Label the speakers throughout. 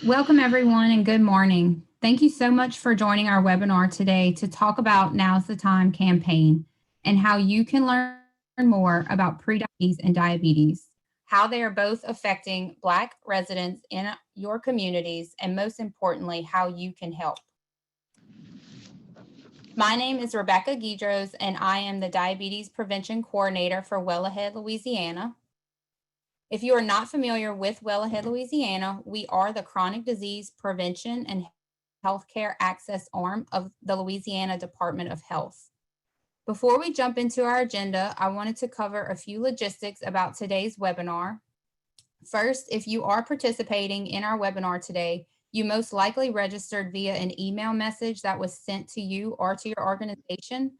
Speaker 1: Welcome everyone and good morning. Thank you so much for joining our webinar today to talk about Now's the Time campaign and how you can learn more about prediabetes and diabetes, how they are both affecting Black residents in your communities, and most importantly, how you can help. My name is Rebecca Guidros, and I am the Diabetes Prevention Coordinator for Well Ahead, Louisiana. If you are not familiar with Well Ahead, Louisiana, we are the Chronic Disease Prevention and Healthcare Access arm of the Louisiana Department of Health. Before we jump into our agenda, I wanted to cover a few logistics about today's webinar. First, if you are participating in our webinar today, you most likely registered via an email message that was sent to you or to your organization.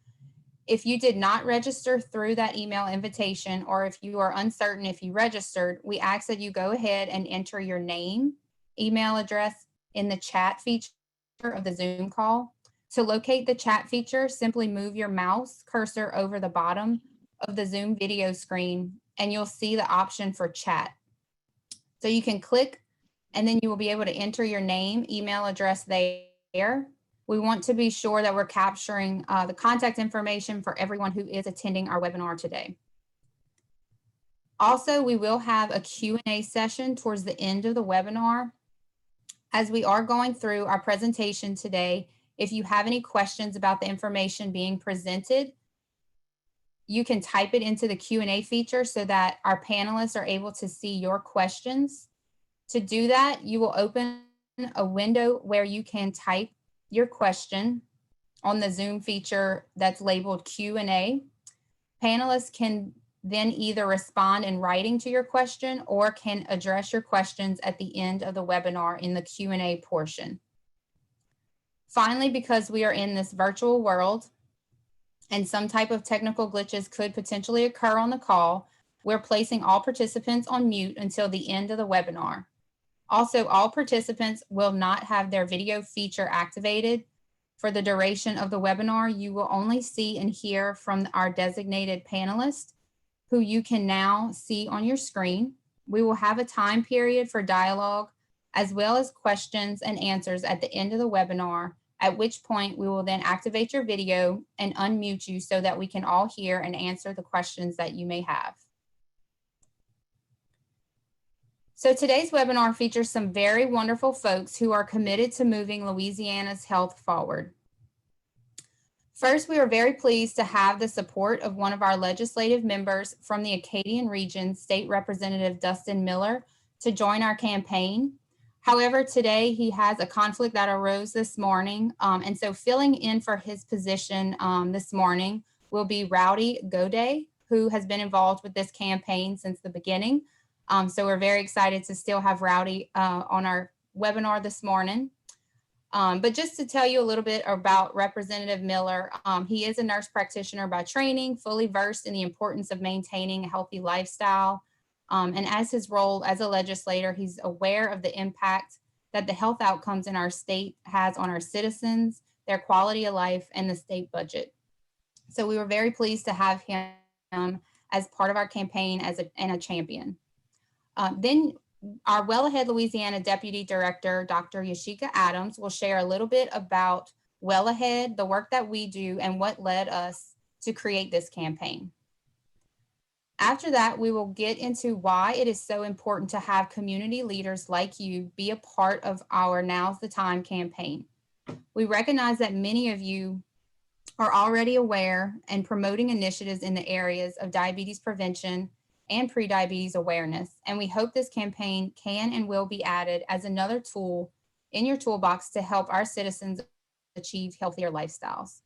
Speaker 1: If you did not register through that email invitation, or if you are uncertain if you registered, we ask that you go ahead and enter your name, email address in the chat feature of the Zoom call. To locate the chat feature, simply move your mouse cursor over the bottom of the Zoom video screen and you'll see the option for chat. So you can click and then you will be able to enter your name, email address there. We want to be sure that we're capturing the contact information for everyone who is attending our webinar today. Also, we will have a Q&A session towards the end of the webinar. As we are going through our presentation today, if you have any questions about the information being presented, you can type it into the Q&A feature so that our panelists are able to see your questions. To do that, you will open a window where you can type your question on the Zoom feature that's labeled Q&A. Panelists can then either respond in writing to your question or can address your questions at the end of the webinar in the Q&A portion. Finally, because we are in this virtual world and some type of technical glitches could potentially occur on the call, we're placing all participants on mute until the end of the webinar. Also, all participants will not have their video feature activated. For the duration of the webinar, you will only see and hear from our designated panelists, who you can now see on your screen. We will have a time period for dialogue, as well as questions and answers at the end of the webinar, at which point we will then activate your video and unmute you so that we can all hear and answer the questions that you may have. So today's webinar features some very wonderful folks who are committed to moving Louisiana's health forward. First, we are very pleased to have the support of one of our legislative members from the Acadian region, State Representative Dustin Miller, to join our campaign. However, today he has a conflict that arose this morning, and so filling in for his position this morning will be Rowdy Goday, who has been involved with this campaign since the beginning. So we're very excited to still have Rowdy on our webinar this morning. But just to tell you a little bit about Representative Miller, he is a nurse practitioner by training, fully versed in the importance of maintaining a healthy lifestyle. And as his role as a legislator, he's aware of the impact that the health outcomes in our state has on our citizens, their quality of life, and the state budget. So we were very pleased to have him as part of our campaign and a champion. Then our Well Ahead Louisiana Deputy Director, Dr. Yashika Adams, will share a little bit about Well Ahead, the work that we do, and what led us to create this campaign. After that, we will get into why it is so important to have community leaders like you be a part of our Now's the Time campaign. We recognize that many of you are already aware and promoting initiatives in the areas of diabetes prevention and prediabetes awareness, and we hope this campaign can and will be added as another tool in your toolbox to help our citizens achieve healthier lifestyles.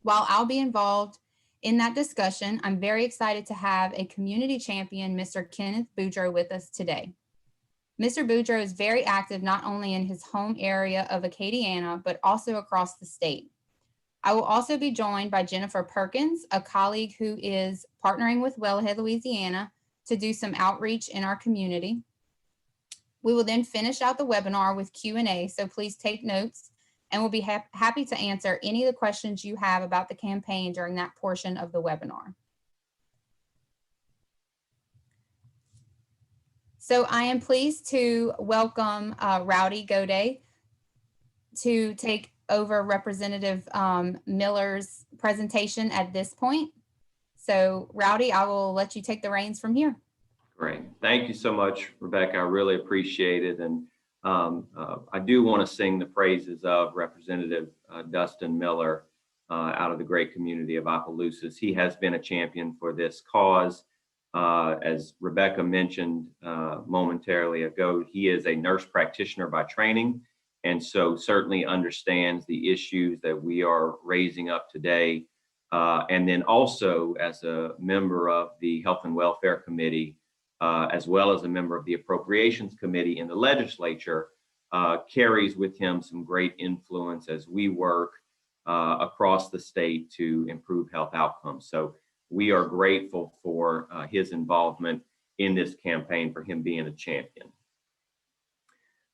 Speaker 1: While I'll be involved in that discussion, I'm very excited to have a community champion, Mr. Kenneth Boudreau, with us today. Mr. Boudreau is very active not only in his home area of Acadiana, but also across the state. I will also be joined by Jennifer Perkins, a colleague who is partnering with Well Ahead Louisiana to do some outreach in our community. We will then finish out the webinar with Q&A, so please take notes, and we'll be happy to answer any of the questions you have about the campaign during that portion of the webinar. So I am pleased to welcome Rowdy Goday to take over Representative Miller's presentation at this point. So Rowdy, I will let you take the reins from here.
Speaker 2: Great. Thank you so much, Rebecca. I really appreciate it. And I do want to sing the praises of Representative Dustin Miller out of the great community of Opelousas. He has been a champion for this cause. As Rebecca mentioned momentarily ago, he is a nurse practitioner by training, and so certainly understands the issues that we are raising up today. And then also as a member of the Health and Welfare Committee, as well as a member of the Appropriations Committee in the legislature, carries with him some great influence as we work across the state to improve health outcomes. So we are grateful for his involvement in this campaign, for him being a champion.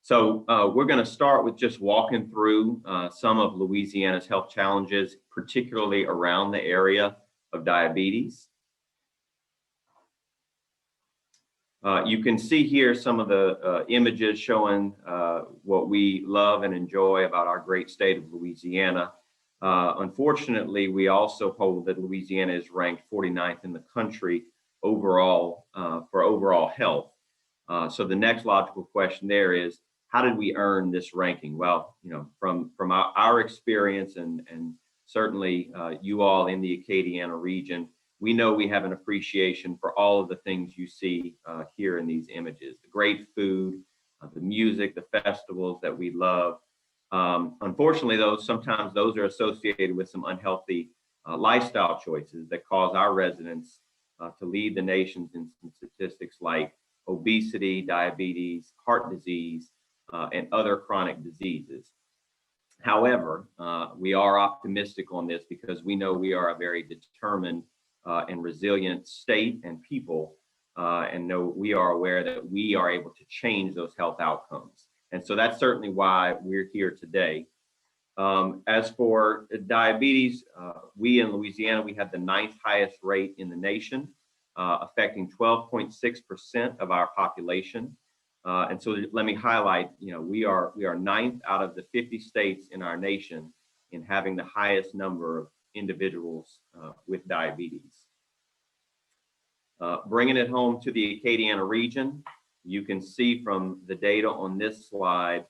Speaker 2: So we're going to start with just walking through some of Louisiana's health challenges, particularly around the area of diabetes. You can see here some of the images showing what we love and enjoy about our great state of Louisiana. Unfortunately, we also hold that Louisiana is ranked 49th in the country overall for overall health. So the next logical question there is, how did we earn this ranking? Well, you know, from our experience and certainly you all in the Acadiana region, we know we have an appreciation for all of the things you see here in these images: the great food, the music, the festivals that we love. Unfortunately, sometimes those are associated with some unhealthy lifestyle choices that cause our residents to lead the nations in some statistics like obesity, diabetes, heart disease, and other chronic diseases. However, we are optimistic on this because we know we are a very determined and resilient state and people, and know we are aware that we are able to change those health outcomes. And so that's certainly why we're here today. As for diabetes, we in Louisiana, we have the 9th highest rate in the nation, affecting 12.6% of our population. And so let me highlight, you know, we are 9th out of the 50 states in our nation in having the highest number of individuals with diabetes. Bringing it home to the Acadiana region, you can see from the data on this slide,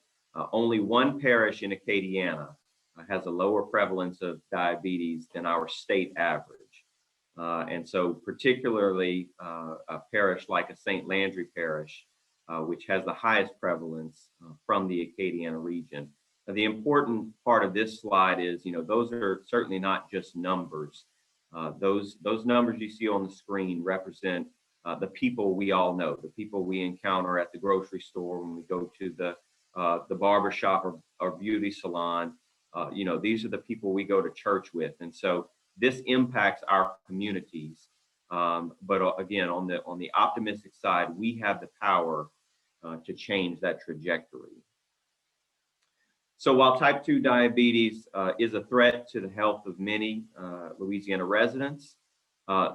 Speaker 2: only one parish in Acadiana has a lower prevalence of diabetes than our state average. And so particularly a parish like a St. Landry parish, which has the highest prevalence from the Acadiana region. Now, the important part of this slide is, you know, those are certainly not just numbers. Those numbers you see on the screen represent the people we all know, the people we encounter at the grocery store, when we go to the barber shop or beauty salon. You know, these are the people we go to church with. And so this impacts our communities. But again, on the optimistic side, we have the power to change that trajectory. So while type 2 diabetes is a threat to the health of many Louisiana residents,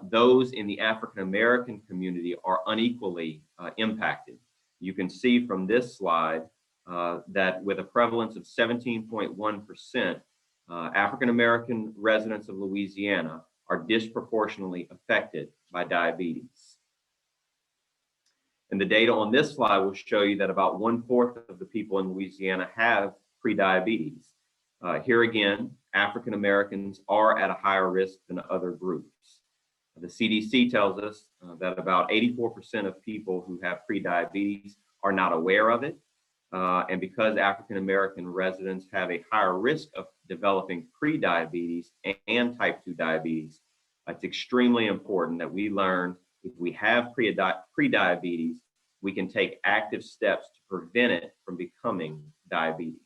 Speaker 2: those in the African American community are unequally impacted. You can see from this slide that with a prevalence of 17.1%, African American residents of Louisiana are disproportionately affected by diabetes. And the data on this slide will show you that about 1/4 of the people in Louisiana have prediabetes. Here again, African Americans are at a higher risk than other groups. The CDC tells us that about 84% of people who have prediabetes are not aware of it. And because African American residents have a higher risk of developing prediabetes and type 2 diabetes, it's extremely important that we learn if we have prediabetes, we can take active steps to prevent it from becoming diabetes.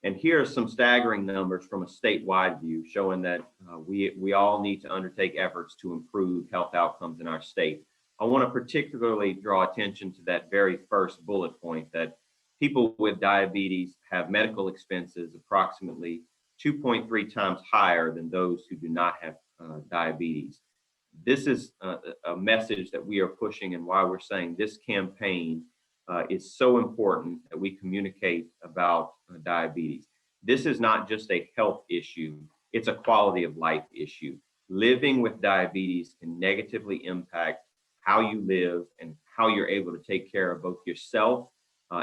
Speaker 2: And here are some staggering numbers from a statewide view showing that we all need to undertake efforts to improve health outcomes in our state. I want to particularly draw attention to that very first bullet point, that people with diabetes have medical expenses approximately 2.3 times higher than those who do not have diabetes. this is a message that we are pushing, and why we're saying this campaign is so important that we communicate about diabetes. This is not just a health issue, it's a quality of life issue. Living with diabetes can negatively impact how you live and how you're able to take care of both yourself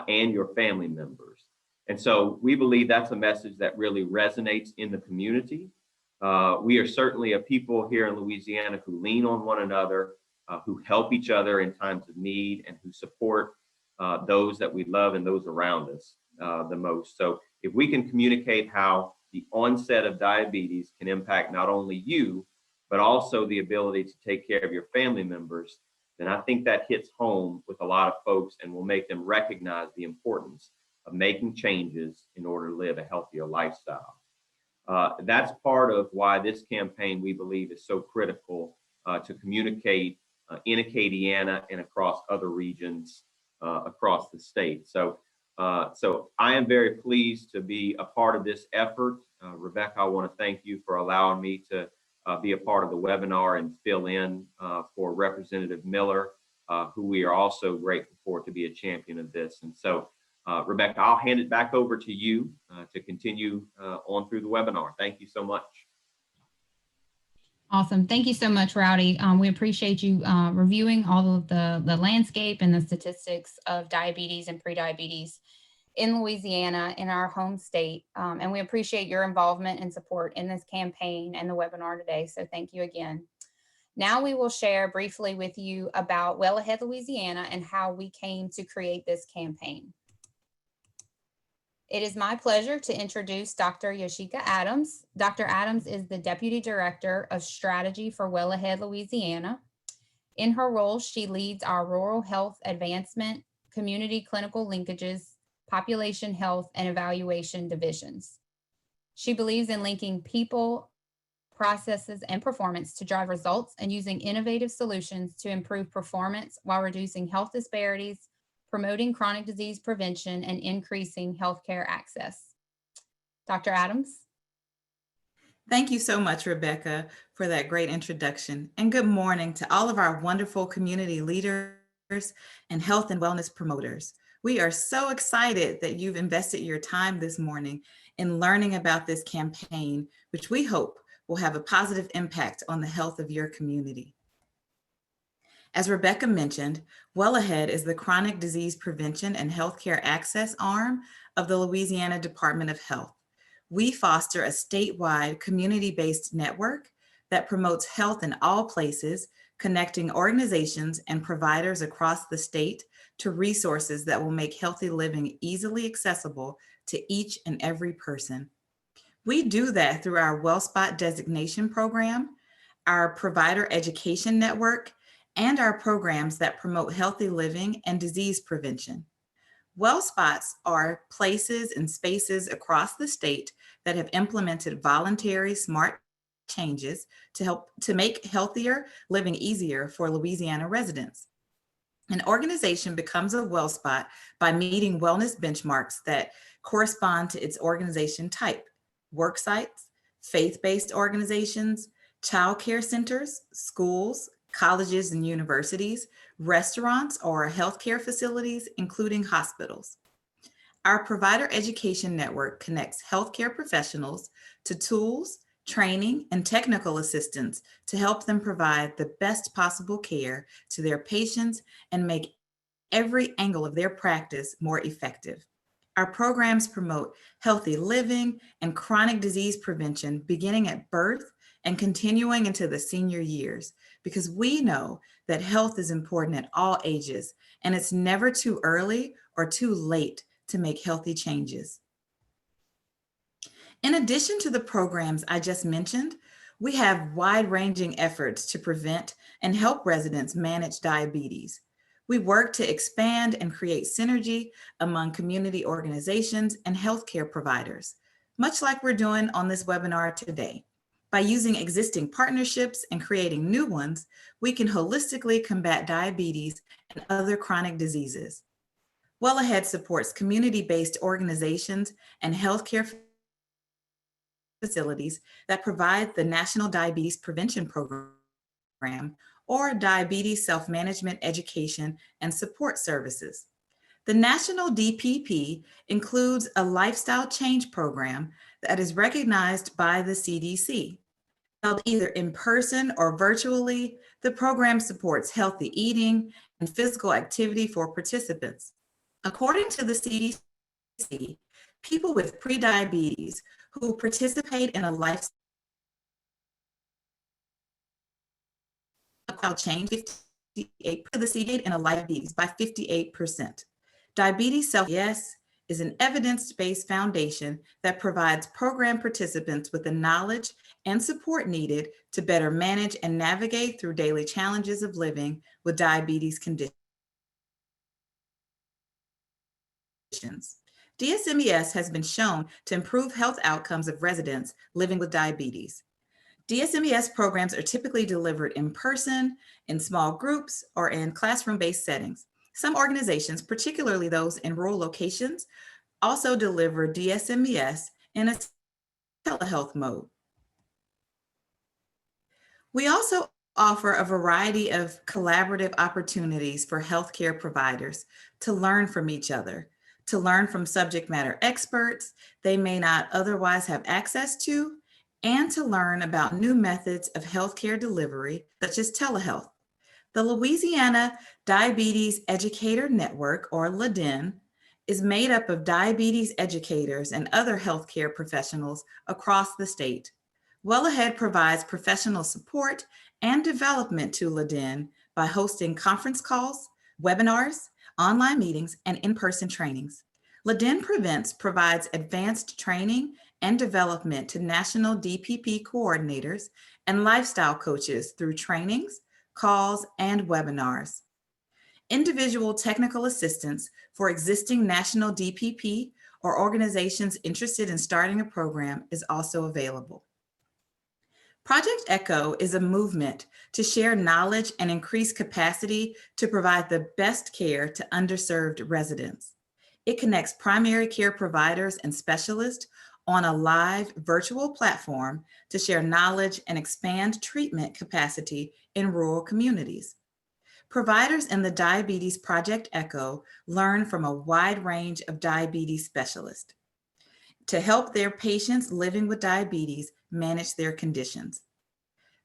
Speaker 2: and your family members. And so we believe that's a message that really resonates in the community. We are certainly a people here in Louisiana who lean on one another, who help each other in times of need, and who support those that we love and those around us the most. So if we can communicate how the onset of diabetes can impact not only you, but also the ability to take care of your family members, then I think that hits home with a lot of folks and will make them recognize the importance of making changes in order to live a healthier lifestyle. That's part of why this campaign, we believe, is so critical to communicate in Acadiana and across other regions across the state. So I am very pleased to be a part of this effort. Rebecca, I want to thank you for allowing me to be a part of the webinar and fill in for Representative Miller, who we are also grateful for to be a champion of this. And so, Rebecca, I'll hand it back over to you to continue on through the webinar. Thank you so much.
Speaker 1: Awesome. Thank you so much, Rowdy. We appreciate you reviewing all of the landscape and the statistics of diabetes and prediabetes in Louisiana, in our home state. And we appreciate your involvement and support in this campaign and the webinar today. So thank you again. Now we will share briefly with you about Well Ahead Louisiana and how we came to create this campaign. It is my pleasure to introduce Dr. Yoshika Adams. Dr. Adams is the Deputy Director of Strategy for Well Ahead Louisiana. In her role, she leads our rural health advancement, community clinical linkages, population health, and evaluation divisions. She believes in linking people, processes, and performance to drive results and using innovative solutions to improve performance while reducing health disparities, promoting chronic disease prevention, and increasing healthcare access. Dr. Adams?
Speaker 3: Thank you so much, Rebecca, for that great introduction. And good morning to all of our wonderful community leaders and health and wellness promoters. We are so excited that you've invested your time this morning in learning about this campaign, which we hope will have a positive impact on the health of your community. As Rebecca mentioned, Well Ahead is the chronic disease prevention and healthcare access arm of the Louisiana Department of Health. We foster a statewide community-based network that promotes health in all places, connecting organizations and providers across the state to resources that will make healthy living easily accessible to each and every person. We do that through our WellSpot designation program, our provider education network, and our programs that promote healthy living and disease prevention. WellSpots are places and spaces across the state that have implemented voluntary smart changes to make healthier living easier for Louisiana residents. An organization becomes a WellSpot by meeting wellness benchmarks that correspond to its organization type: work sites, faith-based organizations, child care centers, schools, colleges and universities, restaurants, or healthcare facilities, including hospitals. Our provider education network connects healthcare professionals to tools, training, and technical assistance to help them provide the best possible care to their patients and make every angle of their practice more effective. Our programs promote healthy living and chronic disease prevention beginning at birth and continuing into the senior years, because we know that health is important at all ages, and it's never too early or too late to make healthy changes. In addition to the programs I just mentioned, we have wide-ranging efforts to prevent and help residents manage diabetes. We work to expand and create synergy among community organizations and healthcare providers, much like we're doing on this webinar today. By using existing partnerships and creating new ones, we can holistically combat diabetes and other chronic diseases. Well Ahead supports community-based organizations and healthcare facilities that provide the National Diabetes Prevention Program or diabetes self-management education and support services. The National DPP includes a lifestyle change program that is recognized by the CDC. Held either in person or virtually, the program supports healthy eating and physical activity for participants. According to the CDC, people with prediabetes who participate in a lifestyle change 58 the CDC in a diabetes by 58%. Diabetes self-yes is an evidence-based foundation that provides program participants with the knowledge and support needed to better manage and navigate through daily challenges of living with diabetes conditions. DSMES has been shown to improve health outcomes of residents living with diabetes. DSMES programs are typically delivered in person, in small groups, or in classroom-based settings. Some organizations, particularly those in rural locations, also deliver DSMES in a telehealth mode. We also offer a variety of collaborative opportunities for healthcare providers to learn from each other, to learn from subject matter experts they may not otherwise have access to, and to learn about new methods of healthcare delivery, such as telehealth. The Louisiana Diabetes Educator Network, or LADEN, is made up of diabetes educators and other healthcare professionals across the state. Well Ahead provides professional support and development to LADEN by hosting conference calls, webinars, online meetings, and in-person trainings. LADEN provides advanced training and development to national DPP coordinators and lifestyle coaches through trainings, calls, and webinars. Individual technical assistance for existing national DPP or organizations interested in starting a program is also available. Project ECHO is a movement to share knowledge and increase capacity to provide the best care to underserved residents. It connects primary care providers and specialists on a live virtual platform to share knowledge and expand treatment capacity in rural communities. Providers in the Diabetes Project ECHO learn from a wide range of diabetes specialists to help their patients living with diabetes manage their conditions.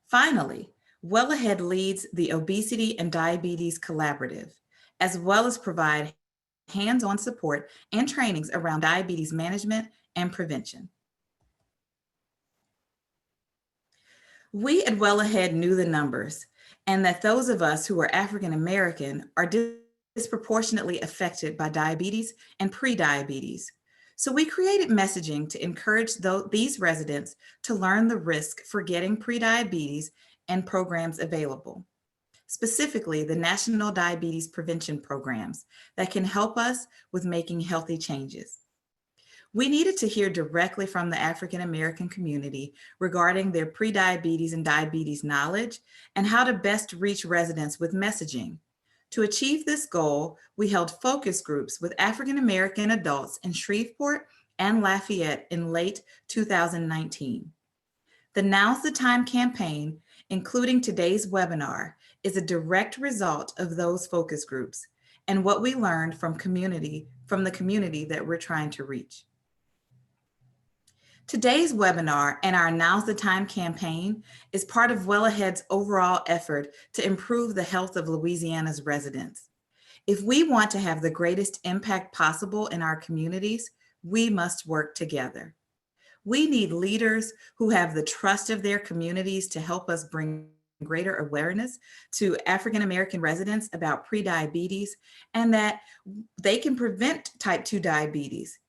Speaker 3: Finally, Well Ahead leads the Obesity and Diabetes Collaborative, as well as provide hands-on support and trainings around diabetes management and prevention. We at Well Ahead knew the numbers and that those of us who are African American are disproportionately affected by diabetes and prediabetes. So we created messaging to encourage these residents to learn the risk for getting prediabetes and programs available. Specifically, the National Diabetes Prevention Programs that can help us with making healthy changes. We needed to hear directly from the African American community regarding their prediabetes and diabetes knowledge and how to best reach residents with messaging. To achieve this goal, we held focus groups with African American adults in Shreveport and Lafayette in late 2019. The Now's the Time campaign, including today's webinar, is a direct result of those focus groups and what we learned from the community that we're trying to reach. Today's webinar and our Now's the Time campaign is part of Well Ahead's overall effort to improve the health of Louisiana's residents. If we want to have the greatest impact possible in our communities, we must work together. We need leaders who have the trust of their communities to help us bring greater awareness to African American residents about prediabetes and that they can prevent type 2 diabetes.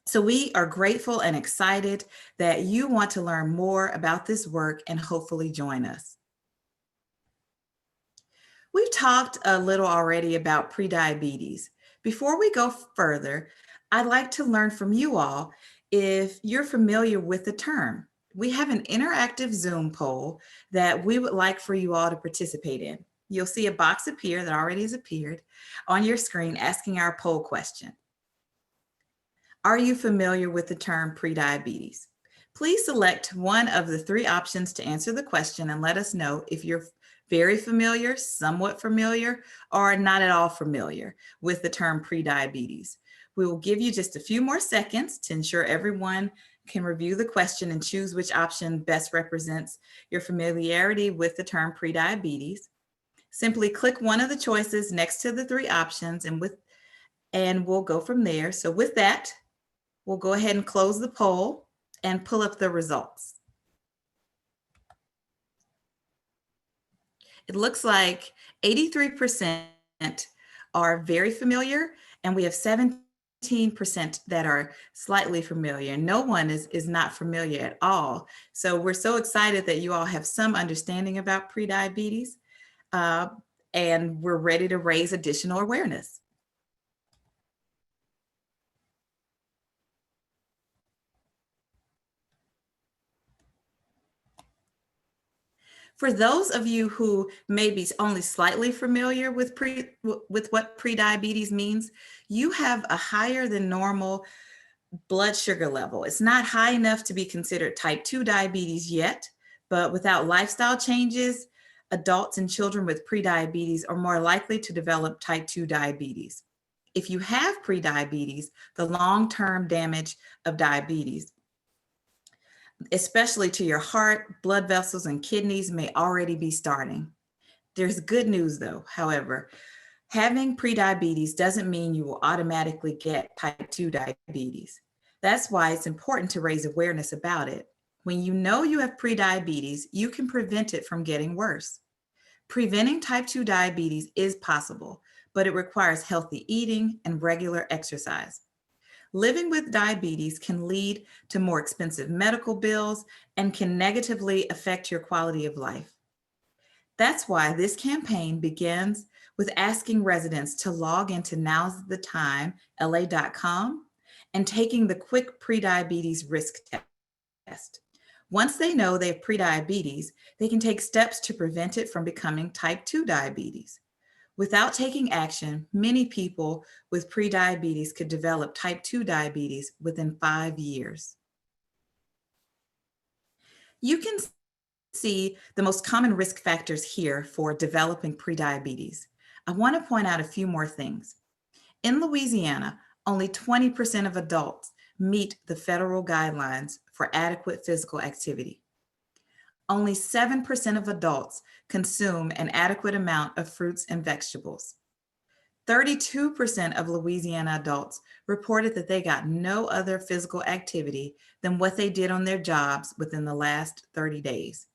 Speaker 3: So we are grateful and excited that you want to learn more about this work and hopefully join us. We've talked a little already about prediabetes. Before we go further, I'd like to learn from you all if you're familiar with the term. We have an interactive Zoom poll that we would like for you all to participate in. You'll see a box appear that already has appeared on your screen asking our poll question. Are you familiar with the term prediabetes? Please select one of the three options to answer the question and let us know if you're very familiar, somewhat familiar, or not at all familiar with the term prediabetes. We will give you just a few more seconds to ensure everyone can review the question and choose which option best represents your familiarity with the term prediabetes. Simply click one of the choices next to the three options and we'll go from there. So with that, we'll go ahead and close the poll and pull up the results. It looks like 83% are very familiar, and we have 17% that are slightly familiar. No one is not familiar at all. So we're so excited that you all have some understanding about prediabetes, and we're ready to raise additional awareness. For those of you who may be only slightly familiar with what prediabetes means, you have a higher than normal blood sugar level. It's not high enough to be considered type 2 diabetes yet, but without lifestyle changes, adults and children with prediabetes are more likely to develop type 2 diabetes. If you have prediabetes, the long-term damage of diabetes, especially to your heart, blood vessels, and kidneys, may already be starting. There's good news though, however. Having prediabetes doesn't mean you will automatically get type 2 diabetes. That's why it's important to raise awareness about it. When you know you have prediabetes, you can prevent it from getting worse. Preventing type 2 diabetes is possible, but it requires healthy eating and regular exercise. Living with diabetes can lead to more expensive medical bills and can negatively affect your quality of life. That's why this campaign begins with asking residents to log into nowsthetime.la.com and taking the quick prediabetes risk test. Once they know they have prediabetes, they can take steps to prevent it from becoming type 2 diabetes. Without taking action, many people with prediabetes could develop type 2 diabetes within 5 years. You can see the most common risk factors here for developing prediabetes. I want to point out a few more things. In Louisiana, only 20% of adults meet the federal guidelines for adequate physical activity. Only 7% of adults consume an adequate amount of fruits and vegetables. 32% of Louisiana adults reported that they got no other physical activity than what they did on their jobs within the last 30 days.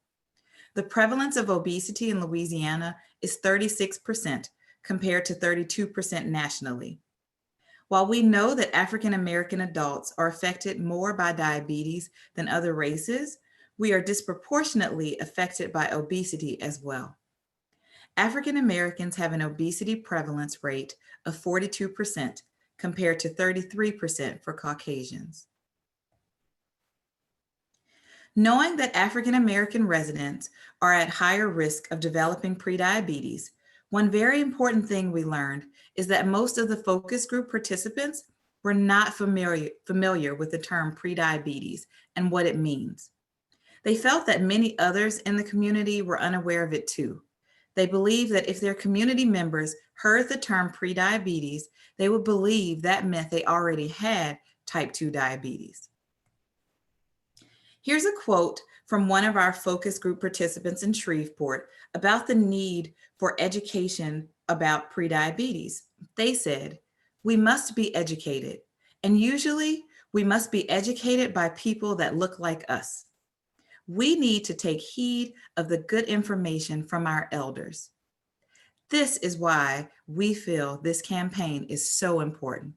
Speaker 3: The prevalence of obesity in Louisiana is 36% compared to 32% nationally. While we know that African American adults are affected more by diabetes than other races, we are disproportionately affected by obesity as well. African Americans have an obesity prevalence rate of 42% compared to 33% for Caucasians. Knowing that African American residents are at higher risk of developing prediabetes, one very important thing we learned is that most of the focus group participants were not familiar with the term prediabetes and what it means. They felt that many others in the community were unaware of it too. They believed that if their community members heard the term prediabetes, they would believe that meant they already had type 2 diabetes. Here's a quote from one of our focus group participants in Shreveport about the need for education about prediabetes. They said, "We must be educated, and usually we must be educated by people that look like us. We need to take heed of the good information from our elders." This is why we feel this campaign is so important.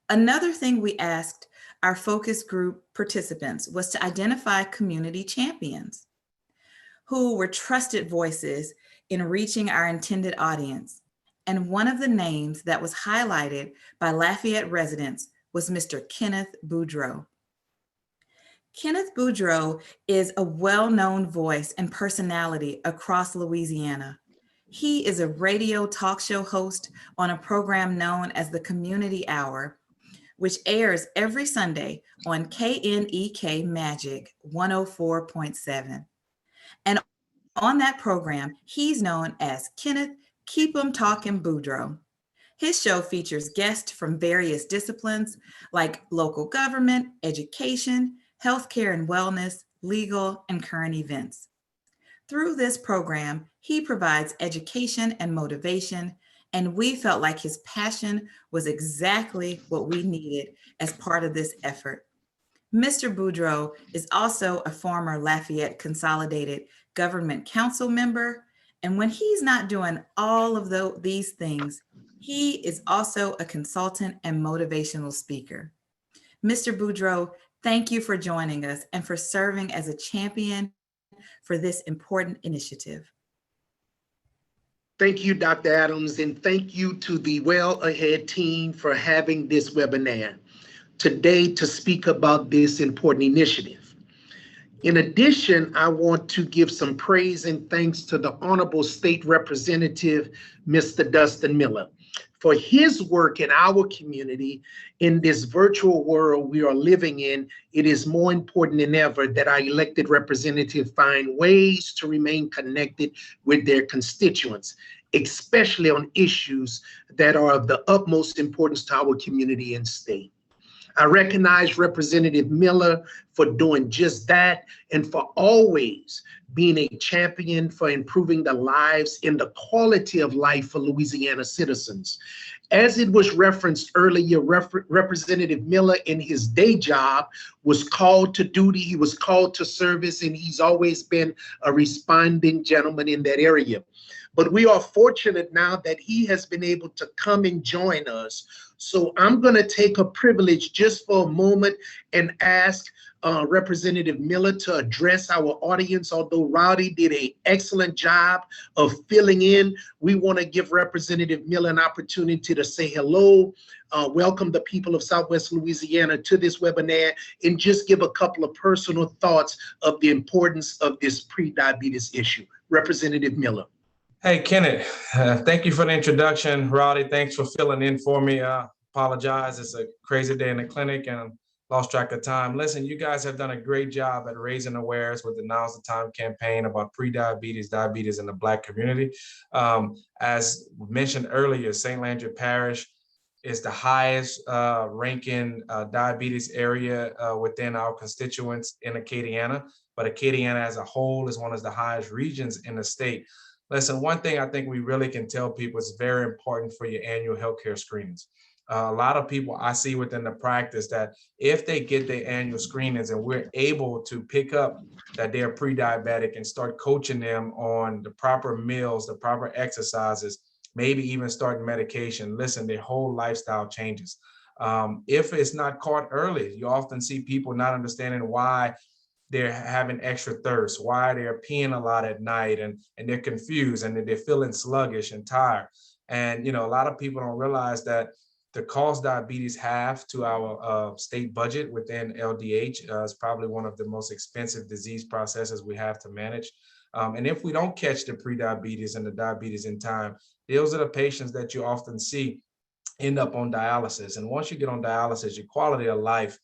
Speaker 3: Another thing we asked our focus group participants was to identify community champions who were trusted voices in reaching our intended audience. And one of the names that was highlighted by Lafayette residents was Mr. Kenneth Boudreau. Kenneth Boudreau is a well-known voice and personality across Louisiana. He is a radio talk show host on a program known as the Community Hour, which airs every Sunday on KNEK Magic 104.7. And On that program, he's known as Kenneth Keep 'em Talkin' Boudreaux. His show features guests from various disciplines like local government, education, healthcare and wellness, legal, and current events. Through this program, he provides education and motivation, and we felt like his passion was exactly what we needed as part of this effort. Mr. Boudreaux is also a former Lafayette Consolidated Government Council member, and when he's not doing all of these things, he is also a consultant and motivational speaker. Mr. Boudreaux, thank you for joining us and for serving as a champion for this important initiative.
Speaker 4: Thank you, Dr. Adams, and thank you to the Well Ahead team for having this webinar today to speak about this important initiative. In addition, I want to give some praise and thanks to the Honorable State Representative, Mr. Dustin Miller, for his work in our community. In this virtual world we are living in, it is more important than ever that our elected representatives find ways to remain connected with their constituents, especially on issues that are of the utmost importance to our community and state. I recognize Representative Miller for doing just that and for always being a champion for improving the lives and the quality of life for Louisiana citizens. As it was referenced earlier, Representative Miller in his day job was called to duty, he was called to service, and he's always been a responding gentleman in that area. But we are fortunate now that he has been able to come and join us. So I'm going to take a privilege just for a moment and ask Representative Miller to address our audience. Although Rowdy did an excellent job of filling in, we want to give Representative Miller an opportunity to say hello, welcome the people of Southwest Louisiana to this webinar, and just give a couple of personal thoughts of the importance of this pre-diabetes issue. Representative Miller.
Speaker 5: Hey, Kenneth, thank you for the introduction. Rowdy, thanks for filling in for me. Apologize, it's a crazy day in the clinic and lost track of time. Listen, you guys have done a great job at raising awareness with the Now's the Time campaign about pre-diabetes, diabetes in the Black community. As mentioned earlier, St. Landry Parish is the highest ranking diabetes area within our constituents in Acadiana, but Acadiana as a whole is one of the highest regions in the state. Listen, one thing I think we really can tell people is very important for your annual healthcare screenings. A lot of people I see within the practice that if they get their annual screenings and we're able to pick up that they're pre-diabetic and start coaching them on the proper meals, the proper exercises, maybe even starting medication, listen, their whole lifestyle changes. If it's not caught early, you often see people not understanding why they're having extra thirst, why they're peeing a lot at night, and they're confused and they're feeling sluggish and tired. And, you know, a lot of people don't realize that the cost diabetes have to our state budget within LDH is probably one of the most expensive disease processes we have to manage. And if we don't catch the pre-diabetes and the diabetes in time, those are the patients that you often see end up on dialysis. And once you get on dialysis, your quality of life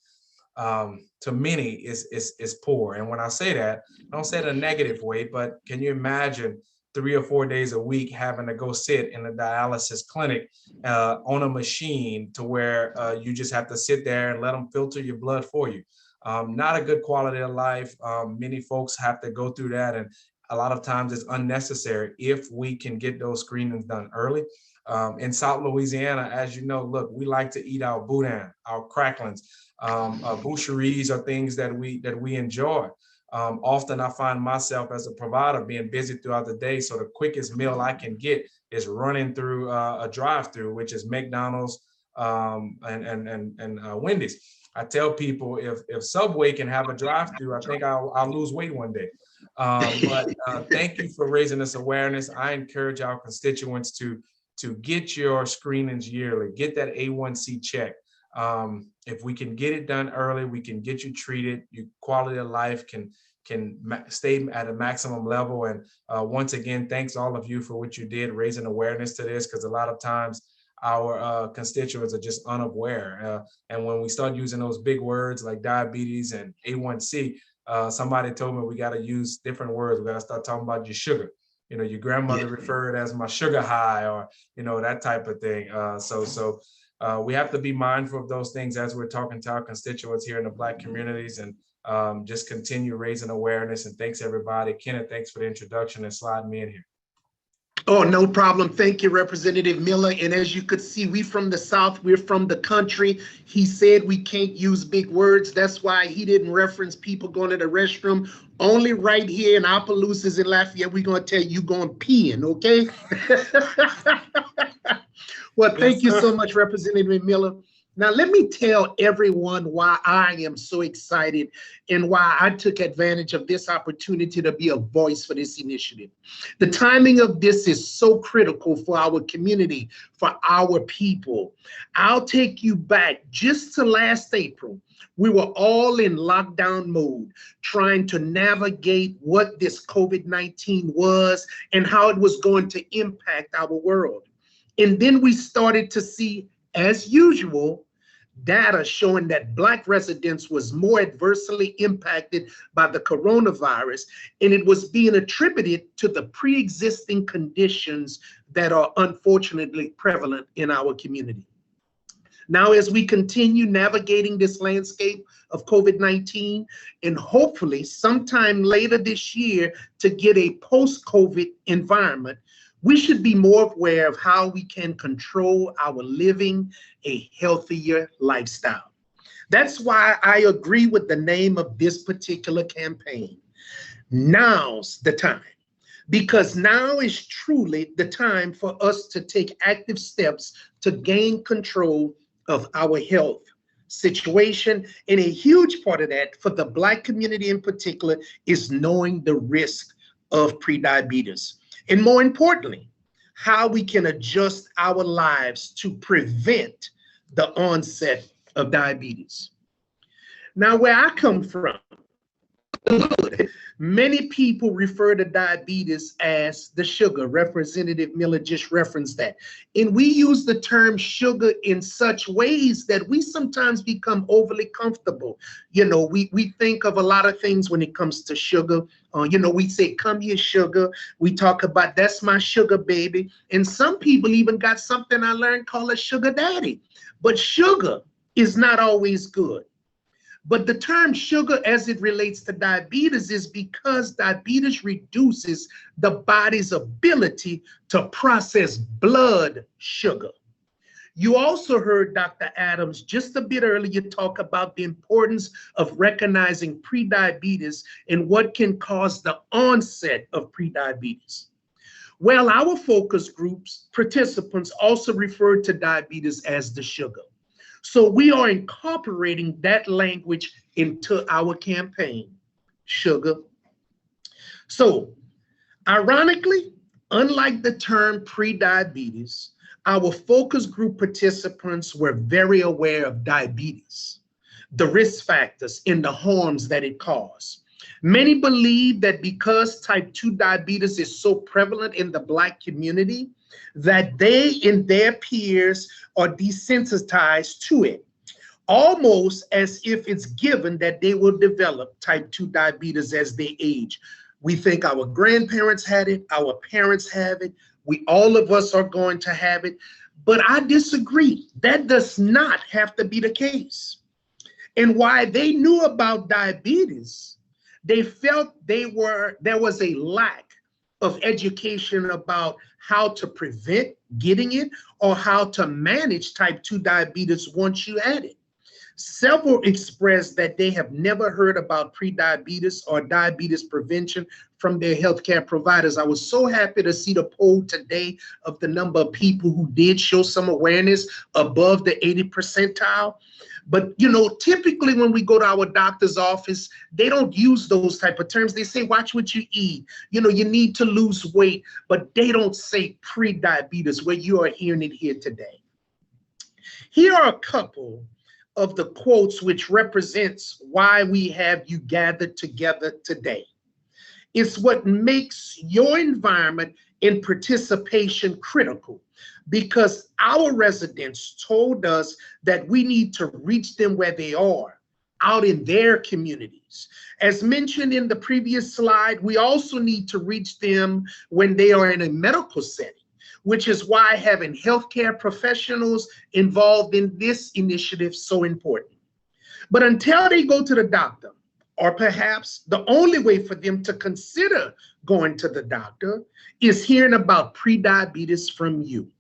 Speaker 5: to many is poor. And when I say that, I don't say it in a negative way, but can you imagine 3 or 4 days a week having to go sit in a dialysis clinic on a machine to where you just have to sit there and let them filter your blood for you? Not a good quality of life. Many folks have to go through that, and a lot of times it's unnecessary if we can get those screenings done early. In South Louisiana, as you know, look, we like to eat our boudin, our cracklings. Boucheries are things that we enjoy. Often I find myself as a provider being busy throughout the day, so the quickest meal I can get is running through a drive-through, which is McDonald's and Wendy's. I tell people if Subway can have a drive-through, I think I'll lose weight one day. But thank you for raising this awareness. I encourage our constituents to get your screenings yearly, get that A1C check. If we can get it done early, we can get you treated. Your quality of life can stay at a maximum level. And once again, thanks all of you for what you did, raising awareness to this, because a lot of times our constituents are just unaware. And when we start using those big words like diabetes and A1C, Somebody told me we got to use different words. We got to start talking about your sugar. You know, your grandmother referred as my sugar high, or, you know, that type of thing. So we have to be mindful of those things as we're talking to our constituents here in the Black communities, and just continue raising awareness. And thanks, everybody. Kenneth, thanks for the introduction and sliding me in here.
Speaker 4: Oh, no problem. Thank you, Representative Miller. And as you could see, we from the South, we're from the country. He said we can't use big words. That's why he didn't reference people going to the restroom. Only right here in Opelousas in Lafayette, we're going to tell you going peeing, okay? Well, thank you so much, Representative Miller. Now, let me tell everyone why I am so excited and why I took advantage of this opportunity to be a voice for this initiative. The timing of this is so critical for our community, for our people. I'll take you back just to last April. We were all in lockdown mode, trying to navigate what this COVID-19 was and how it was going to impact our world. And then we started to see, as usual, data showing that Black residents was more adversely impacted by the coronavirus, and it was being attributed to the pre-existing conditions that are unfortunately prevalent in our community. Now, as we continue navigating this landscape of COVID-19, and hopefully sometime later this year to get a post-COVID environment, we should be more aware of how we can control our living a healthier lifestyle. That's why I agree with the name of this particular campaign. Now's the time, because now is truly the time for us to take active steps to gain control of our health situation. And a huge part of that for the Black community in particular is knowing the risk of prediabetes. And more importantly, how we can adjust our lives to prevent the onset of diabetes. Now, where I come from, many people refer to diabetes as the sugar. Representative Miller just referenced that. And we use the term sugar in such ways that we sometimes become overly comfortable. You know, we think of a lot of things when it comes to sugar. You know, we say, come here, sugar. We talk about, that's my sugar baby. And some people even got something I learned called a sugar daddy. But sugar is not always good. But the term sugar as it relates to diabetes is because diabetes reduces the body's ability to process blood sugar. You also heard Dr. Adams just a bit earlier talk about the importance of recognizing prediabetes and what can cause the onset of prediabetes. Well, our focus groups participants also referred to diabetes as the sugar. So we are incorporating that language into our campaign, sugar. So ironically, unlike the term prediabetes, our focus group participants were very aware of diabetes, the risk factors and the harms that it causes. Many believe that because type 2 diabetes is so prevalent in the Black community, that they and their peers are desensitized to it, almost as if it's given that they will develop type 2 diabetes as they age. We think our grandparents had it, our parents have it, all of us are going to have it, but I disagree. That does not have to be the case. And why they knew about diabetes, they felt there was a lack of education about how to prevent getting it or how to manage type 2 diabetes once you had it. Several expressed that they have never heard about prediabetes or diabetes prevention from their healthcare providers. I was so happy to see the poll today of the number of people who did show some awareness above the 80 percentile. But, you know, typically when we go to our doctor's office, they don't use those type of terms. They say, watch what you eat. You know, you need to lose weight, but they don't say pre-diabetes, where you are hearing it here today. Here are a couple of the quotes which represents why we have you gathered together today. It's what makes your environment and participation critical, because our residents told us that we need to reach them where they are. out in their communities. As mentioned in the previous slide, we also need to reach them when they are in a medical setting, which is why having healthcare professionals involved in this initiative is so important. But until they go to the doctor, or perhaps the only way for them to consider going to the doctor is hearing about prediabetes from you,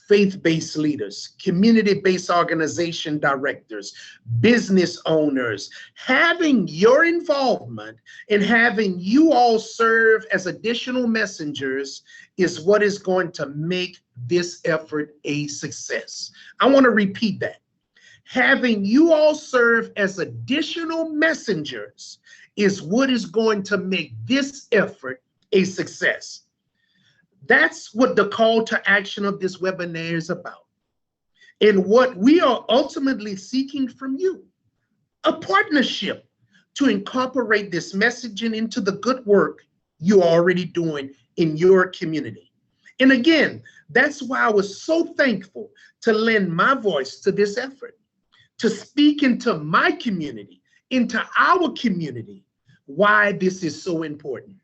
Speaker 4: faith-based leaders, community-based organization directors, business owners. Having your involvement and having you all serve as additional messengers is what is going to make this effort a success. I want to repeat that. Having you all serve as additional messengers is what is going to make this effort a success. That's what the call to action of this webinar is about. And what we are ultimately seeking from you, a partnership to incorporate this messaging into the good work you're already doing in your community. And again, that's why I was so thankful to lend my voice to this effort, to speak into my community, into our community, why this is so important.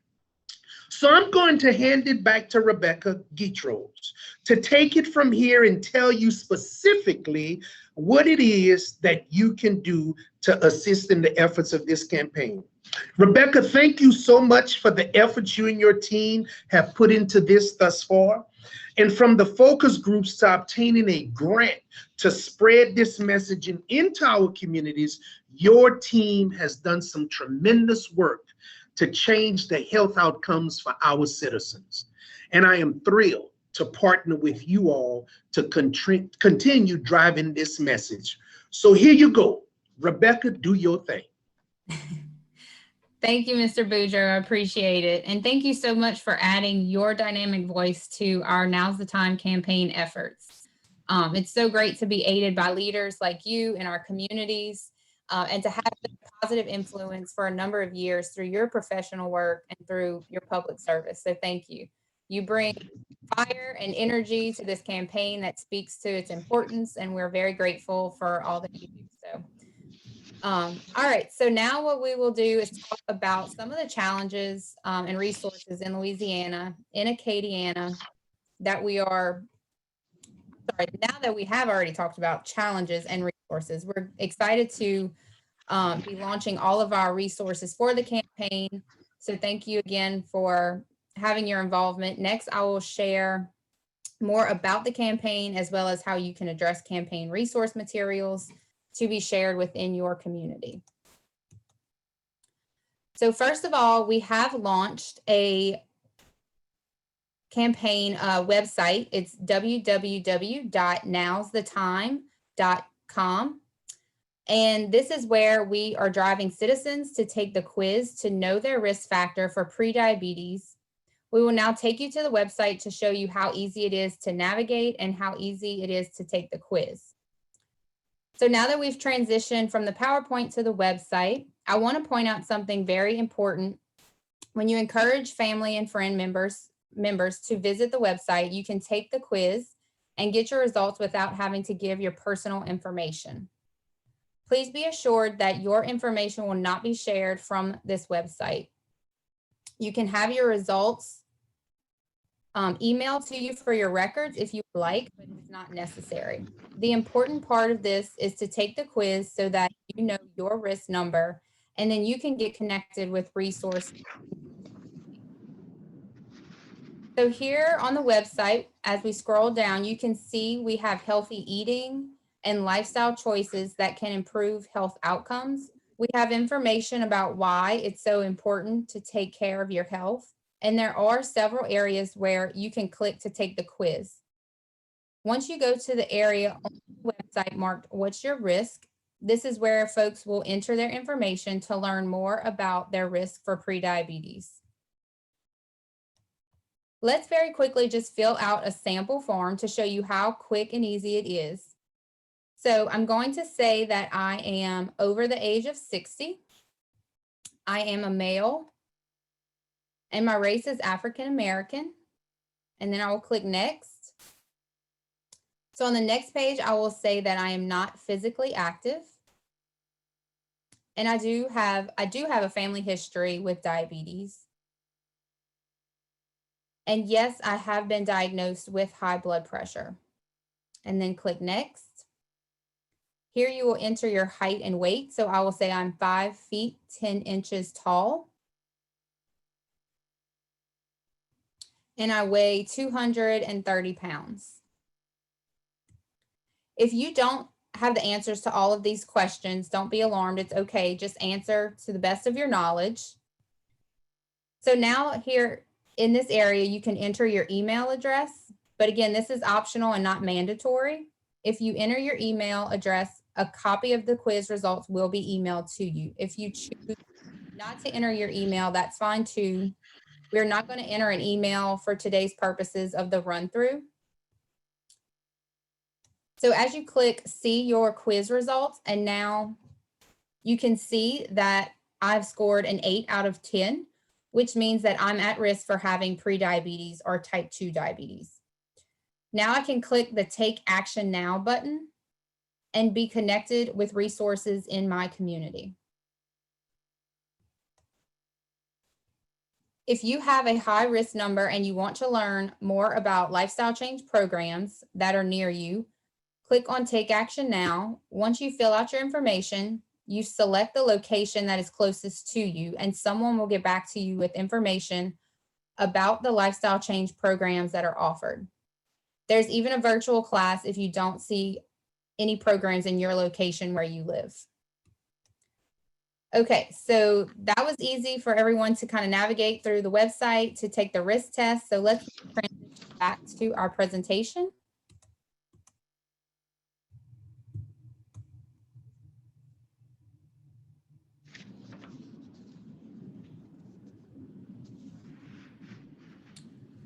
Speaker 4: So I'm going to hand it back to Rebecca Guitros to take it from here and tell you specifically what it is that you can do to assist in the efforts of this campaign. Rebecca, thank you so much for the efforts you and your team have put into this thus far. And from the focus groups to obtaining a grant to spread this messaging into our communities, your team has done some tremendous work to change the health outcomes for our citizens. And I am thrilled to partner with you all to continue driving this message. So here you go. Rebecca, do your thing.
Speaker 1: Thank you, Mr. Boudreaux. I appreciate it. And thank you so much for adding your dynamic voice to our Now's the Time campaign efforts. It's so great to be aided by leaders like you in our communities and to have a positive influence for a number of years through your professional work and through your public service. So thank you. You bring fire and energy to this campaign that speaks to its importance, and we're very grateful for all that you do. So. All right, so now what we will do is talk about some of the challenges and resources in Louisiana, in Acadiana, that we are, sorry, now that we have already talked about challenges and resources, we're excited to be launching all of our resources for the campaign. So thank you again for having your involvement. Next, I will share more about the campaign as well as how you can address campaign resource materials to be shared within your community. So first of all, we have launched a campaign website. It's www.nowsthetime.com. And this is where we are driving citizens to take the quiz to know their risk factor for prediabetes. We will now take you to the website to show you how easy it is to navigate and how easy it is to take the quiz. So now that we've transitioned from the PowerPoint to the website, I want to point out something very important. When you encourage family and friend members to visit the website, you can take the quiz and get your results without having to give your personal information. Please be assured that your information will not be shared from this website. You can have your results emailed to you for your records if you would like, but it's not necessary. The important part of this is to take the quiz so that you know your risk number, and then you can get connected with resources. So here on the website, as we scroll down, you can see we have healthy eating and lifestyle choices that can improve health outcomes. We have information about why it's so important to take care of your health. And there are several areas where you can click to take the quiz. Once you go to the area on the website marked "What's your risk?" this is where folks will enter their information to learn more about their risk for prediabetes. Let's very quickly just fill out a sample form to show you how quick and easy it is. So I'm going to say that I am over the age of 60. I am a male. And my race is African American. And then I will click next. So on the next page, I will say that I am not physically active. And I do have a family history with diabetes. And yes, I have been diagnosed with high blood pressure. And then click next. Here you will enter your height and weight. So I will say I'm 5 feet, 10 inches tall. And I weigh 230 pounds. If you don't have the answers to all of these questions, don't be alarmed. It's okay. Just answer to the best of your knowledge. So now here in this area, you can enter your email address. But again, this is optional and not mandatory. If you enter your email address, a copy of the quiz results will be emailed to you. If you choose not to enter your email, that's fine too. We're not going to enter an email for today's purposes of the run through. So as you click see your quiz results, and now you can see that I've scored an 8 out of 10, which means that I'm at risk for having prediabetes or type 2 diabetes. Now I can click the Take Action Now button and be connected with resources in my community. If you have a high risk number and you want to learn more about lifestyle change programs that are near you, click on Take Action Now. Once you fill out your information, you select the location that is closest to you, and someone will get back to you with information about the lifestyle change programs that are offered. There's even a virtual class if you don't see any programs in your location where you live. Okay, so that was easy for everyone to kind of navigate through the website to take the risk test. So let's transition back to our presentation.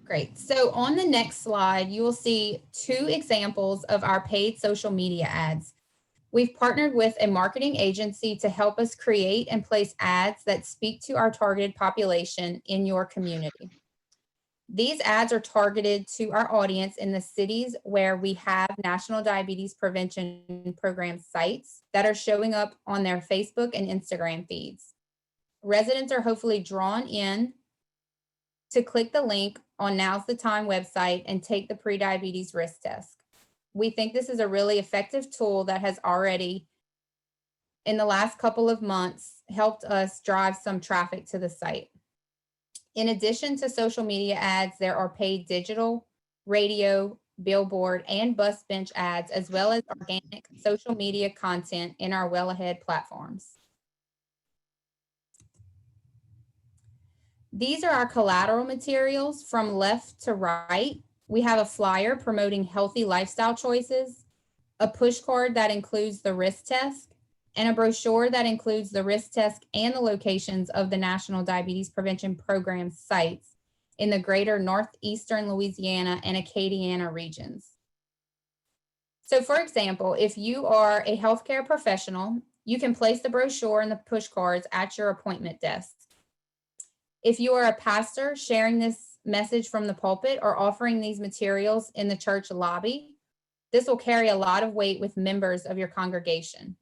Speaker 1: Great. So on the next slide, you will see 2 examples of our paid social media ads. We've partnered with a marketing agency to help us create and place ads that speak to our targeted population in your community. These ads are targeted to our audience in the cities where we have National Diabetes Prevention Program sites that are showing up on their Facebook and Instagram feeds. Residents are hopefully drawn in to click the link on Now's the Time website and take the prediabetes risk test. We think this is a really effective tool that has already, in the last couple of months, helped us drive some traffic to the site. In addition to social media ads, there are paid digital, radio, billboard, and bus bench ads, as well as organic social media content in our Well Ahead platforms. These are our collateral materials from left to right. We have a flyer promoting healthy lifestyle choices, a push card that includes the risk test, and a brochure that includes the risk test and the locations of the National Diabetes Prevention Program sites in the greater northeastern Louisiana and Acadiana regions. So for example, if you are a healthcare professional, you can place the brochure and the push cards at your appointment desk. If you are a pastor sharing this message from the pulpit or offering these materials in the church lobby, this will carry a lot of weight with members of your congregation.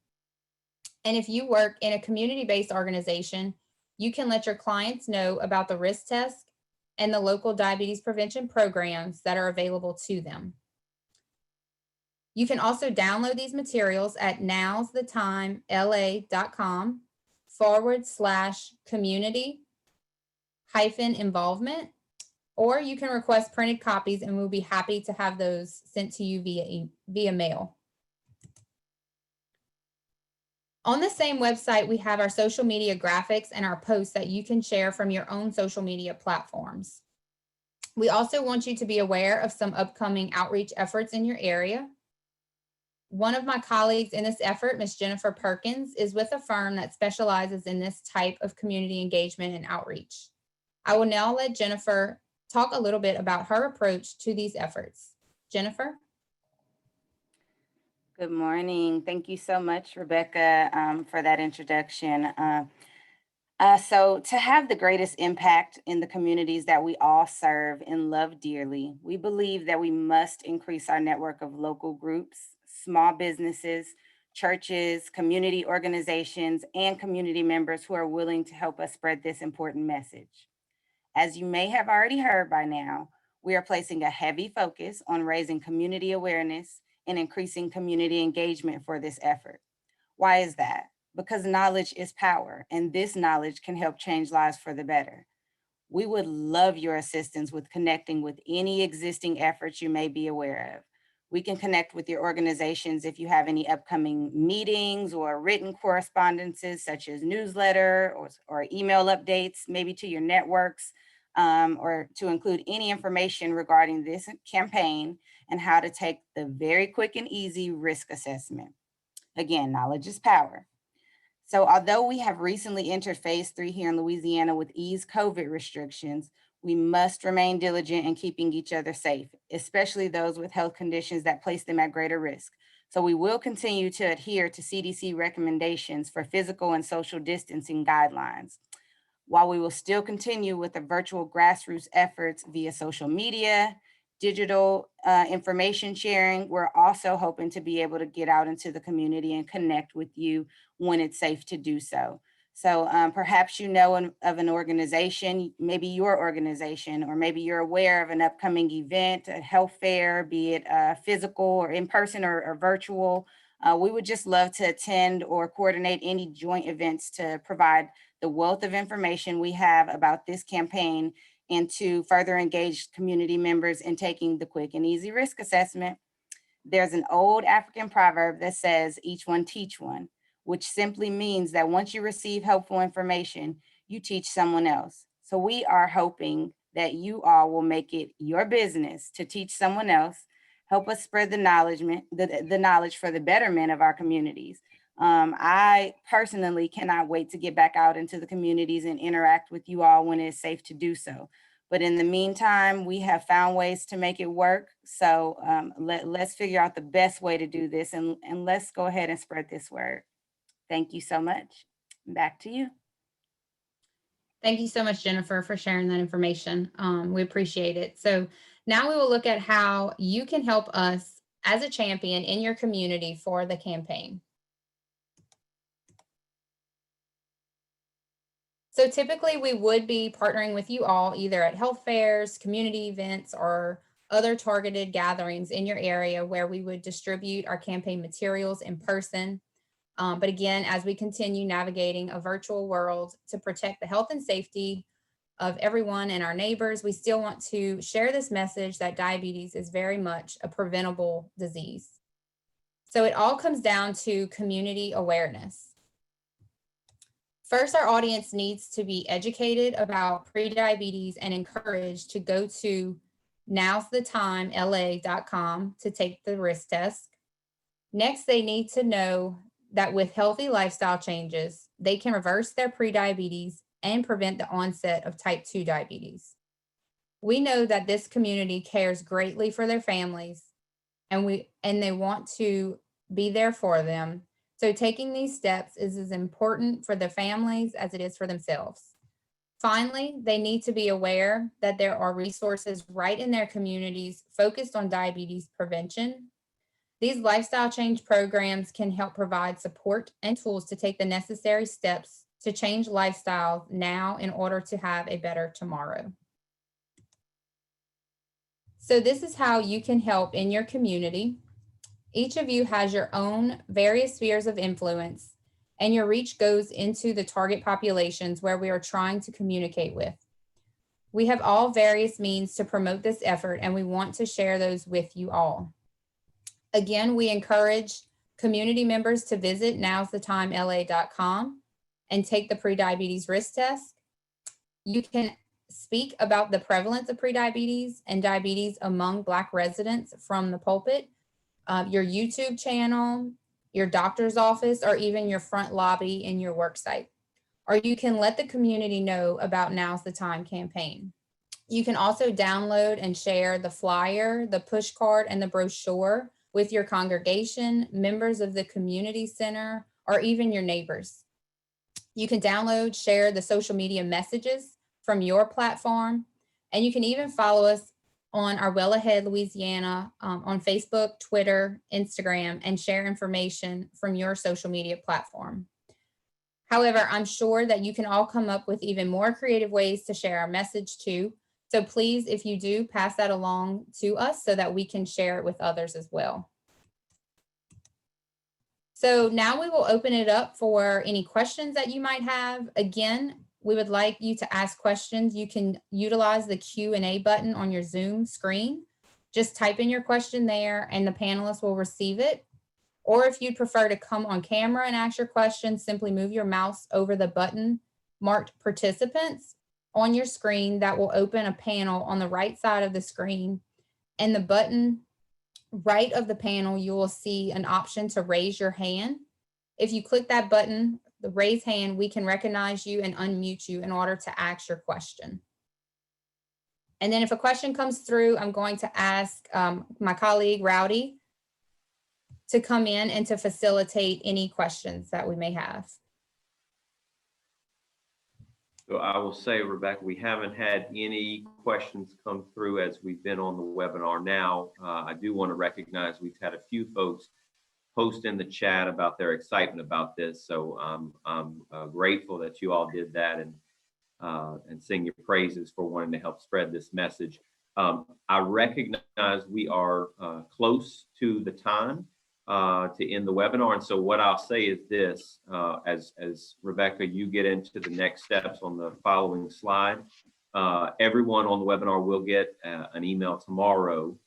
Speaker 1: And if you work in a community-based organization, you can let your clients know about the risk test and the local diabetes prevention programs that are available to them. You can also download these materials at nowsthetimela.com/community-involvement, or you can request printed copies and we'll be happy to have those sent to you via mail. On the same website, we have our social media graphics and our posts that you can share from your own social media platforms. We also want you to be aware of some upcoming outreach efforts in your area. One of my colleagues in this effort, Ms. Jennifer Perkins, is with a firm that specializes in this type of community engagement and outreach. I will now let Jennifer talk a little bit about her approach to these efforts. Jennifer?
Speaker 6: Good morning. Thank you so much, Rebecca, for that introduction. So to have the greatest impact in the communities that we all serve and love dearly, we believe that we must increase our network of local groups, small businesses, churches, community organizations, and community members who are willing to help us spread this important message. As you may have already heard by now, we are placing a heavy focus on raising community awareness and increasing community engagement for this effort. Why is that? Because knowledge is power, and this knowledge can help change lives for the better. We would love your assistance with connecting with any existing efforts you may be aware of. We can connect with your organizations if you have any upcoming meetings or written correspondences, such as newsletter or email updates, maybe to your networks, or to include any information regarding this campaign and how to take the very quick and easy risk assessment. Again, knowledge is power. So although we have recently entered phase 3 here in Louisiana with eased COVID restrictions, we must remain diligent in keeping each other safe, especially those with health conditions that place them at greater risk. So we will continue to adhere to CDC recommendations for physical and social distancing guidelines. While we will still continue with the virtual grassroots efforts via social media, digital information sharing, we're also hoping to be able to get out into the community and connect with you when it's safe to do so. So perhaps you know of an organization, maybe your organization, or maybe you're aware of an upcoming event, a health fair, be it physical or in person or virtual. We would just love to attend or coordinate any joint events to provide the wealth of information we have about this campaign and to further engage community members in taking the quick and easy risk assessment. There's an old African proverb that says, each one teach one, which simply means that once you receive helpful information, you teach someone else. So we are hoping that you all will make it your business to teach someone else, help us spread the knowledge for the betterment of our communities. I personally cannot wait to get back out into the communities and interact with you all when it's safe to do so. But in the meantime, we have found ways to make it work. So let's figure out the best way to do this, and let's go ahead and spread this word. Thank you so much. Back to you.
Speaker 1: Thank you so much, Jennifer, for sharing that information. We appreciate it. So now we will look at how you can help us as a champion in your community for the campaign. So typically we would be partnering with you all either at health fairs, community events, or other targeted gatherings in your area where we would distribute our campaign materials in person. But again, as we continue navigating a virtual world to protect the health and safety of everyone and our neighbors, we still want to share this message that diabetes is very much a preventable disease. So it all comes down to community awareness. First, our audience needs to be educated about prediabetes and encouraged to go to nowsthetime.la.com to take the risk test. Next, they need to know that with healthy lifestyle changes, they can reverse their prediabetes and prevent the onset of type 2 diabetes. We know that this community cares greatly for their families and they want to be there for them. So taking these steps is as important for the families as it is for themselves. Finally, they need to be aware that there are resources right in their communities focused on diabetes prevention. These lifestyle change programs can help provide support and tools to take the necessary steps to change lifestyles now in order to have a better tomorrow. So this is how you can help in your community. Each of you has your own various spheres of influence, and your reach goes into the target populations where we are trying to communicate with. We have all various means to promote this effort, and we want to share those with you all. Again, we encourage community members to visit nowsthetime.la.com and take the prediabetes risk test. You can speak about the prevalence of prediabetes and diabetes among Black residents from the pulpit, your YouTube channel, your doctor's office, or even your front lobby in your work site. Or you can let the community know about Now's the Time campaign. You can also download and share the flyer, the push card, and the brochure with your congregation, members of the community center, or even your neighbors. You can download, share the social media messages from your platform, and you can even follow us on our Well Ahead Louisiana on Facebook, Twitter, Instagram, and share information from your social media platform. However, I'm sure that you can all come up with even more creative ways to share our message too. So please, if you do, pass that along to us so that we can share it with others as well. So now we will open it up for any questions that you might have. Again, we would like you to ask questions. You can utilize the Q&A button on your Zoom screen. Just type in your question there and the panelists will receive it. Or if you'd prefer to come on camera and ask your question, simply move your mouse over the button marked participants on your screen. That will open a panel on the right side of the screen. And the button right of the panel, you will see an option to raise your hand. If you click that button, the raise hand, we can recognize you and unmute you in order to ask your question. And then if a question comes through, I'm going to ask my colleague Rowdy to come in and to facilitate any questions that we may have.
Speaker 2: So I will say, Rebecca, we haven't had any questions come through as we've been on the webinar now. I do want to recognize we've had a few folks post in the chat about their excitement about this. So I'm grateful that you all did that and sing your praises for wanting to help spread this message. I recognize we are close to the time to end the webinar. And so what I'll say is this, as Rebecca, you get into the next steps on the following slide, everyone on the webinar will get an email tomorrow,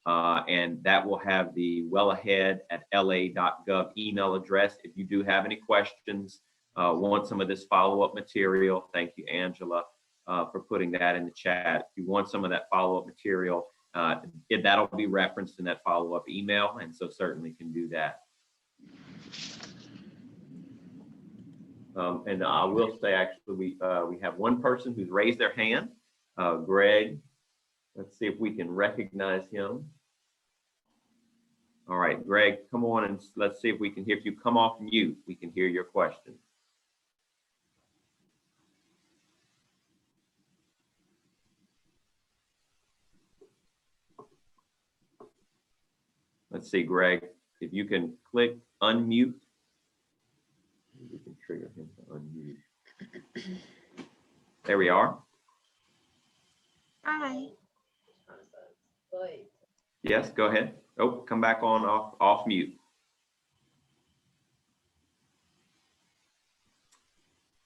Speaker 2: and that will have the wellahead@la.gov email address. If you do have any questions, want some of this follow-up material, thank you, Angela, for putting that in the chat. If you want some of that follow-up material, that'll be referenced in that follow-up email, and so certainly can do that. And I will say, actually, we have one person who's raised their hand, Greg. Let's see if we can recognize him. All right, Greg, come on and let's see if we can hear. If you come off mute, we can hear your question. Let's see, Greg, if you can click unmute. We can trigger him to unmute. There we are.
Speaker 7: Hi.
Speaker 2: Yes, go ahead. Oh, come back on off mute.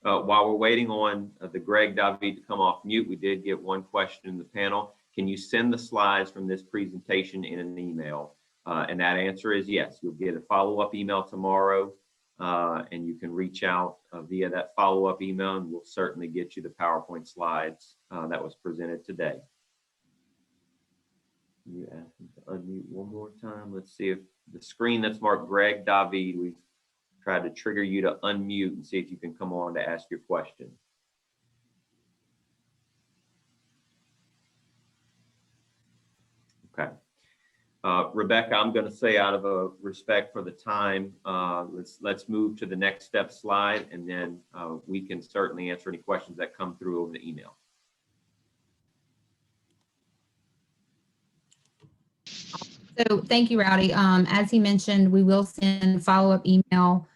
Speaker 2: While we're waiting on the Greg David to come off mute, we did get one question in the panel. Can you send the slides from this presentation in an email? And that answer is yes. You'll get a follow-up email tomorrow, and you can reach out via that follow-up email, and we'll certainly get you the PowerPoint slides that was presented today. You asked me to unmute one more time. Let's see if the screen that's marked Greg David, we've tried to trigger you to unmute and see if you can come on to ask your question. Okay. Rebecca, I'm going to say, out of a respect for the time, let's move to the next step slide, and then we can certainly answer any questions that come through over the email.
Speaker 1: So thank you, Rowdy. As he mentioned, we will send a follow-up email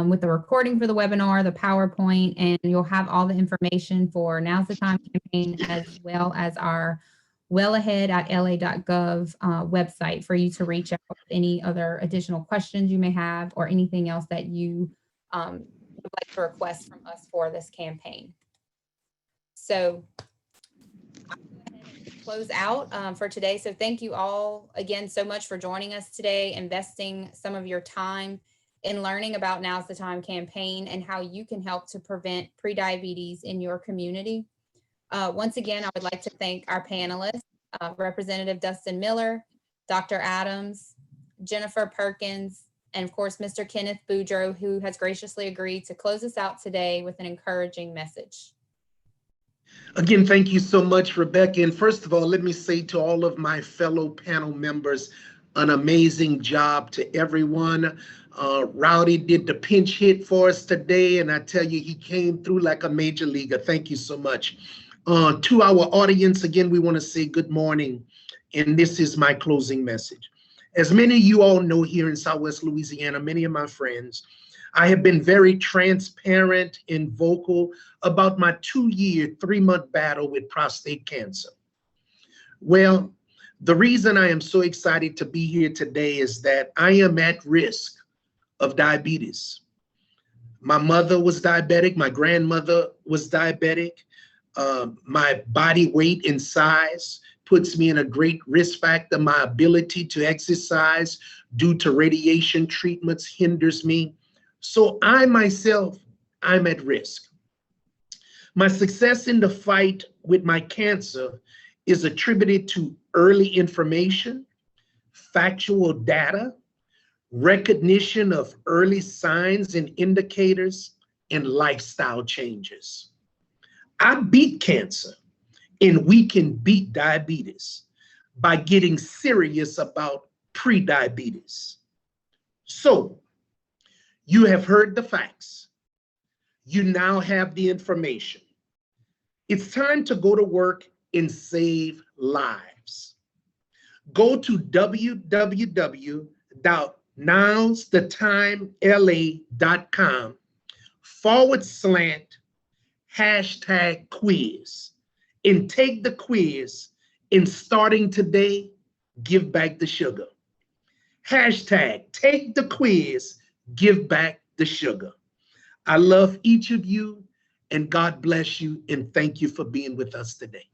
Speaker 1: with the recording for the webinar, the PowerPoint, and you'll have all the information for Now's the Time campaign, as well as our wellahead@la.gov website for you to reach out with any other additional questions you may have or anything else that you would like to request from us for this campaign. So I'll go ahead and close out for today. So thank you all again so much for joining us today, investing some of your time in learning about Now's the Time campaign and how you can help to prevent prediabetes in your community. Once again, I would like to thank our panelists, Representative Dustin Miller, Dr. Adams, Jennifer Perkins, and of course, Mr. Kenneth Boudreau, who has graciously agreed to close us out today with an encouraging message.
Speaker 4: Again, thank you so much, Rebecca. And first of all, let me say to all of my fellow panel members, an amazing job to everyone. Rowdy did the pinch hit for us today, and I tell you, he came through like a major leaguer. Thank you so much. To our audience, again, we want to say good morning and this is my closing message. As many of you all know, here in Southwest Louisiana, many of my friends, I have been very transparent and vocal about my 2-year, 3-month battle with prostate cancer. Well, the reason I am so excited to be here today is that I am at risk of diabetes. My mother was diabetic. My grandmother was diabetic. My body weight and size puts me in a great risk factor. My ability to exercise due to radiation treatments hinders me. So I myself, I'm at risk. My success in the fight with my cancer is attributed to early information, factual data, recognition of early signs and indicators, and lifestyle changes. I beat cancer, and we can beat diabetes by getting serious about prediabetes. So, you have heard the facts. You now have the information. It's time to go to work and save lives. Go to www.nowsthetime.la.com/#quiz and take the quiz, and starting today, give back the sugar. #take the quiz, give back the sugar. I love each of you, and God bless you, and thank you for being with us today.